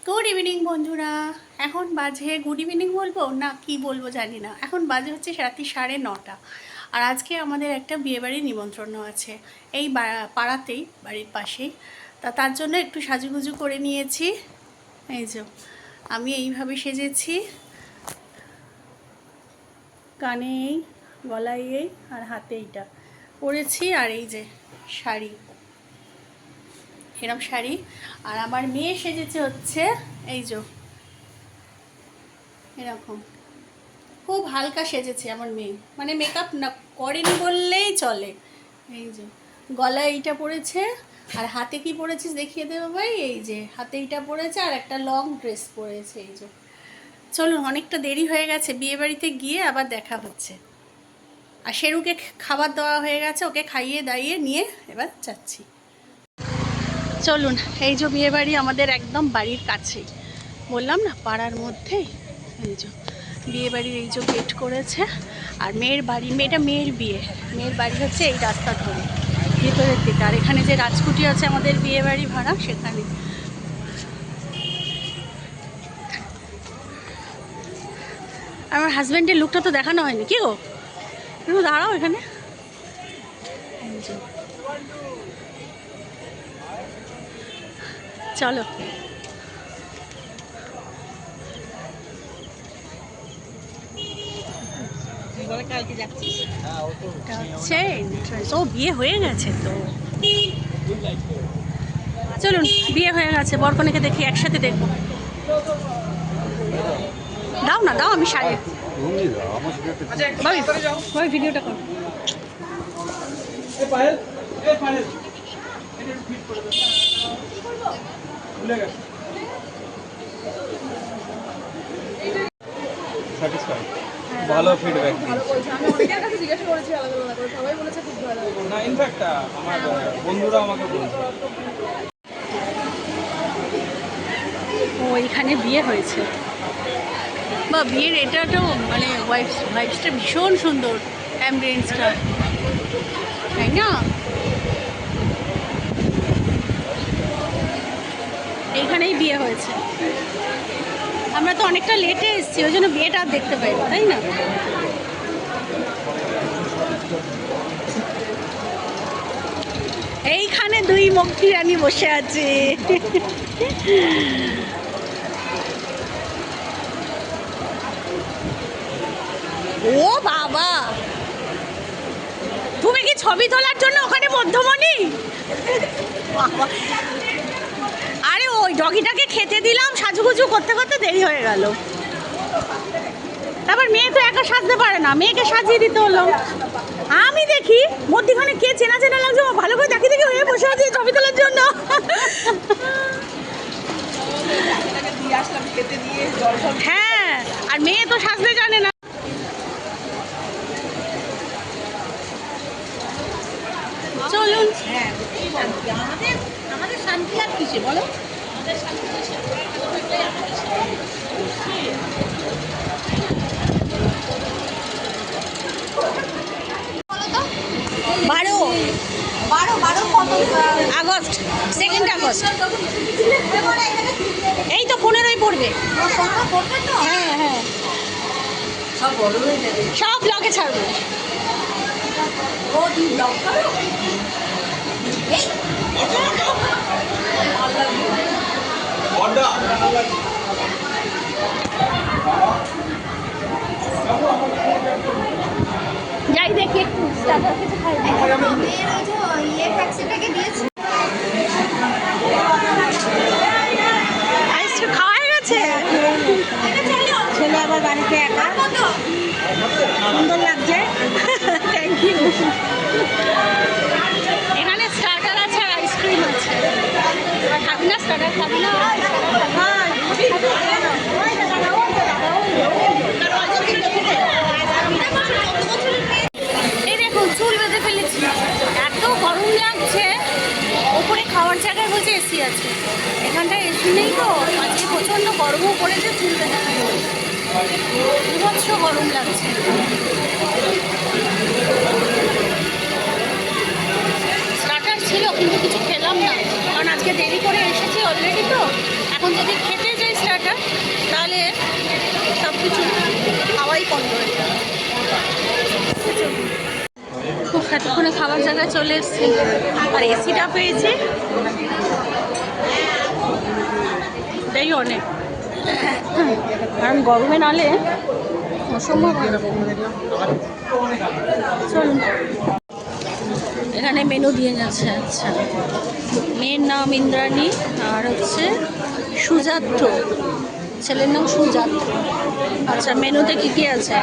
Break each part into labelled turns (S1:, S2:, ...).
S1: Good evening বন্ধুরা। এখন বাজে গুড ইভিনিং বলবো না কি বলবো জানি না। এখন বাজে হচ্ছে রাত্রি 9:30। আর আজকে আমাদের একটা বিয়েবাড়ির নিমন্ত্রণ আছে এই পাড়াতেই, বাড়ির পাশেই। তার জন্য একটু সাজুগুজু করে নিয়েছি। এই যে আমি এইভাবে সেজেছি, কানে এই, গলায় এই, আর হাতে এইটা পরেছি, আর এই যে শাড়ি, এরকম শাড়ি। আর আমার মেয়ে সেজেছে হচ্ছে এই যে এরকম, খুব হালকা সেজেছে আমার মেয়ে, মানে মেকআপ না করেনি বললেই চলে। এই যে গলায় এইটা পরেছে, আর হাতে কি পরেছিস দেখিয়ে দেবো ভাই। এই যে হাতে এইটা পরেছে, আর একটা লং ড্রেস পরেছে। এই যে চলুন, অনেকটা দেরি হয়ে গেছে, বিয়ে বাড়িতে গিয়ে আবার দেখা হচ্ছে। আর শেরুকে খাবার দেওয়া হয়ে গেছে, ওকে খাইয়ে দাইয়ে নিয়ে এবার যাচ্ছি। চলুন, এই যে বিয়ে বাড়ি আমাদের একদম বাড়ির কাছেই, বললাম না পাড়ার মধ্যেই। এই যে বিয়ে বাড়ির এই যে গেট করেছে, আর মেয়ের বাড়ি, মেয়ের বিয়ে, মেয়ের বাড়ি হচ্ছে এই রাস্তা ধরে ভেতরের দিকে। আর এখানে যে রাজকুটি আছে আমাদের বিয়ে বাড়ি ভাড়া, সেখানে। আমার হাজব্যান্ডের লুকটা তো দেখানো হয়নি, কি গো? একটু দাঁড়াও এখানে। চলো, ও বিয়ে হয়ে গেছে তো। চলুন, বিয়ে হয়ে গেছে, বরকনেকে দেখি, একসাথে দেখবো। দাও না, দাও, আমি সারি। ভিডিওটা কর।
S2: ভালো ফিডব্যাক আমি অনেকের কাছে জিজ্ঞাসা করেছি, আলাদা আলাদা করে সবাই বলেছে খুব ভালো। না, ইনফ্যাক্ট আমার বন্ধুরা আমাকে বলেছে।
S1: ও এখানে বিয়ে হয়েছে, বা বিয়ের এটাটাও মানে ভাইবসটা ভীষণ সুন্দর, অ্যাম্বিয়েন্সটা, তাই না? এইখানেই বিয়ে হয়েছে। আমরা তো অনেকটা লেটে এসেছি, ওই জন্য বিয়েটা আর দেখতে পাই, তাই না? এইখানে দুই মক্ষী রানী বসে আছে। ও বাবা, তুমি কি ছবি তোলার জন্য ওখানে মধ্যমণি? আরে ওই ডগিটাকে খেতে দিলাম, সাজুগুজু করতে করতে দেরি হয়ে গেল। তারপর মেয়ে তো একা সাজতে পারে না, মেয়েকে সাজিয়ে দিতে হলো। আমি দেখি মধ্যখানে কে চেনা চেনা লাগছে, ভালো করে দেখি দেখি হয়ে বসে আছে ছবি তোলার জন্য। হ্যাঁ, আর মেয়ে তো সাজতে জানে না। চলুন, আমাদের শান্তি আর কিসে বলো? August, 2 August. এই তো 15ই পড়বে। হ্যাঁ হ্যাঁ, সব ব্লগে ছাড়বো। যাই দেখি একটু কিছু খাই। আইসক্রিম খাওয়া গেছে, ছেলে আবার বাড়িতে একা, সুন্দর লাগছে। Thank you. এখানে স্টার্টার আছে আর আইসক্রিম আছে। খাবি না স্টার্টার? খাবি না? এই দেখুন, চুল বেঁধে ফেলেছি, এত গরম লাগছে। ওপরে খাওয়ার জায়গায় বলছে এসি আছে, এখানটায় এসি নেই তো। আজকে প্রচণ্ড গরমও পড়েছে, চুল বেঁধে ফেলেছি, বিভৎস গরম লাগছে। স্টার্টার ছিল কিন্তু কিছু খেলাম না, কারণ আজকে দেরি করে এসেছি অলরেডি, তো এখন যদি খেতে তাহলে সব কিছু খাওয়াই বন্ধ হয়ে যাবে। খুব এতক্ষণে খাবার জায়গায় চলে এসেছি, আর এসিটা পেয়েছি, এটাই অনেক। কারণ গরমে নালে অসম্ভব হয়ে যাবে। চলুন, এখানে মেনু দিয়ে গেছে। আচ্ছা, মেয়ের নাম ইন্দ্রাণী আর হচ্ছে সুজাত্র, ছেলের নাম সুজাত্র। আচ্ছা, মেনুতে কী কী আছে?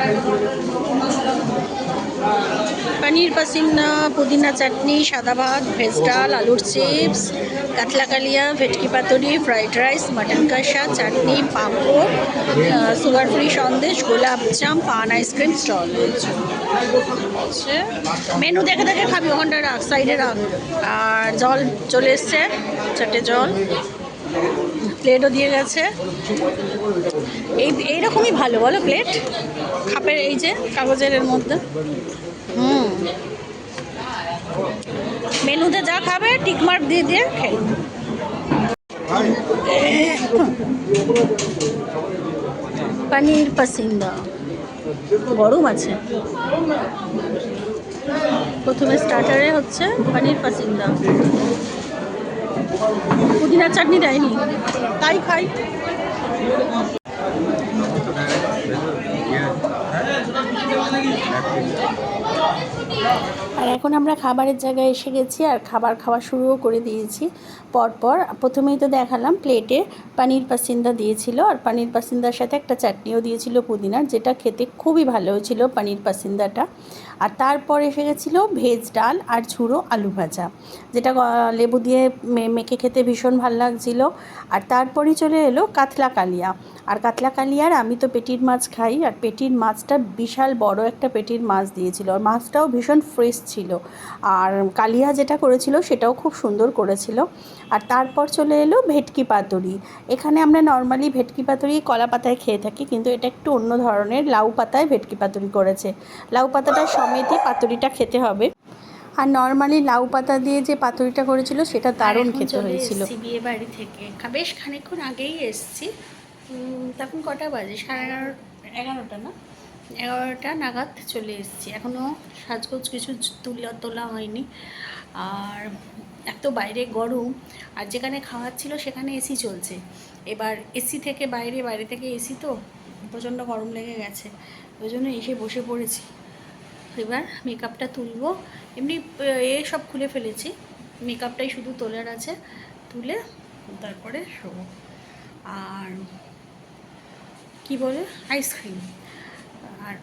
S1: पनीर पसीना, पुदीना चटनी, सादा भात, भेज डाल, आलूर चिप्स, कातला कालिया, भेटकी पातुरी, फ्राइड राइस, मटन कषा, चाटनी, पापड़, सुगार फ्री सन्देश, गोलाप जाम, पान आइसक्रीम स्टल। मेनू देखे देखे खाबी, ओखानटा राख, साइडे राख। और जल चले एसेছে, 4টে জল, প্লেটও দিয়ে গেছে। এইরকমই ভালো বলো প্লেট, খাপের এই যে কাগজের এর মধ্যে। মেনুতে যা খাবে টিকমার্ক দিয়ে দিয়ে খাই। পনির পসিন্দা, গরম আছে। প্রথমে স্টার্টারে হচ্ছে পনির পসিন্দা, পুদিনার চাটনি দেয়নি, তাই খাই। আর এখন আমরা খাবারের জায়গায় এসে গেছি, আর খাবার খাওয়া শুরুও করে দিয়েছি। পরপর প্রথমেই তো দেখালাম প্লেটে পনির পাসিন্দা দিয়েছিল, আর পনির পাসিন্দার সাথে একটা চাটনিও দিয়েছিল পুদিনার, যেটা খেতে খুবই ভালো হয়েছিল পনির পাসিন্দাটা। আর তারপর এসে গেছিলো ভেজ ডাল আর ঝুড়ো আলু ভাজা, যেটা লেবু দিয়ে মেখে খেতে ভীষণ ভালো লাগছিলো। আর তারপরই চলে এলো কাতলা কালিয়া। আর কাতলা কালিয়ার আমি তো পেটির মাছ খাই, আর পেটির মাছটা বিশাল বড় একটা পেটির মাছ দিয়েছিল, আর মাছটাও ভীষণ ফ্রেশ ছিল। আর কালিয়া যেটা করেছিল সেটাও খুব সুন্দর করেছিল। আর তারপর চলে এলো ভেটকি পাতুরি। এখানে আমরা নর্মালি ভেটকি পাতুরি কলা পাতায় খেয়ে থাকি, কিন্তু এটা একটু অন্য ধরনের, লাউ পাতায় ভেটকি পাতুরি করেছে। লাউ পাতাটা সমেতে পাতুরিটা খেতে হবে। আর নর্মালি লাউ পাতা দিয়ে যে পাতুরিটা করেছিল সেটা দারুণ খেতে হয়েছিল। বিয়ে বাড়ি থেকে বেশ খানিকক্ষণ আগেই এসেছি। তখন কটা বাজে? 11:30 না, 11টা নাগাদ চলে এসেছি। এখনও সাজগোজ কিছু তোলা হয়নি। আর এত বাইরে গরম, আর যেখানে খাওয়াচ্ছিল সেখানে এসি চলছে। এবার এসি থেকে বাইরে থেকে এসি, তো প্রচণ্ড গরম লেগে গেছে, ওই জন্য এসে বসে পড়েছি। এবার মেকআপটা তুলবো, এমনি সব খুলে ফেলেছি, মেকআপটাই শুধু তোলার আছে, তুলে তারপরে শোবো। আর কি বলে, আইসক্রিম। আর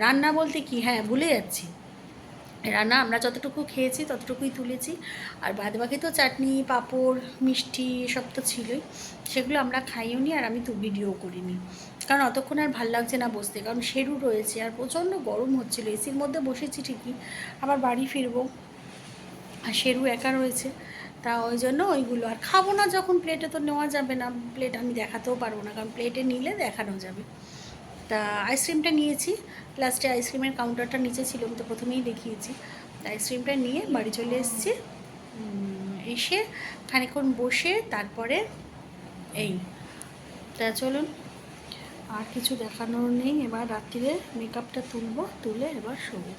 S1: রান্না বলতে কি, হ্যাঁ ভুলে যাচ্ছি, রান্না আমরা যতটুকু খেয়েছি ততটুকুই তুলেছি। আর বাদবাকি তো চাটনি, পাঁপড়, মিষ্টি সব তো ছিলই, সেগুলো আমরা খাইও নি, আর আমি তো ভিডিও করিনি, কারণ অতক্ষণ আর ভাল লাগছে না বসতে, কারণ শেরু রয়েছে আর প্রচণ্ড গরম হচ্ছিলো। এসির মধ্যে বসেছি ঠিকই, আবার বাড়ি ফিরবো, আর শেরু একা রয়েছে, তা ওই জন্য ওইগুলো আর খাবো না। যখন প্লেটে তো নেওয়া যাবে না, প্লেট আমি দেখাতেও পারবো না, কারণ প্লেটে নিলে দেখানো যাবে। তা আইসক্রিমটা নিয়েছি, লাস্টে আইসক্রিমের কাউন্টারটা নিচে ছিল, আমি তো প্রথমেই দেখিয়েছি। আইসক্রিমটা নিয়ে বাড়ি চলে এসেছি। এসে খানিকক্ষণ বসে তারপরে এই, তা চলুন, আর কিছু দেখানোর নেই। এবার রাত্রিরে মেকআপটা তুলবো, তুলে এবার শোবো।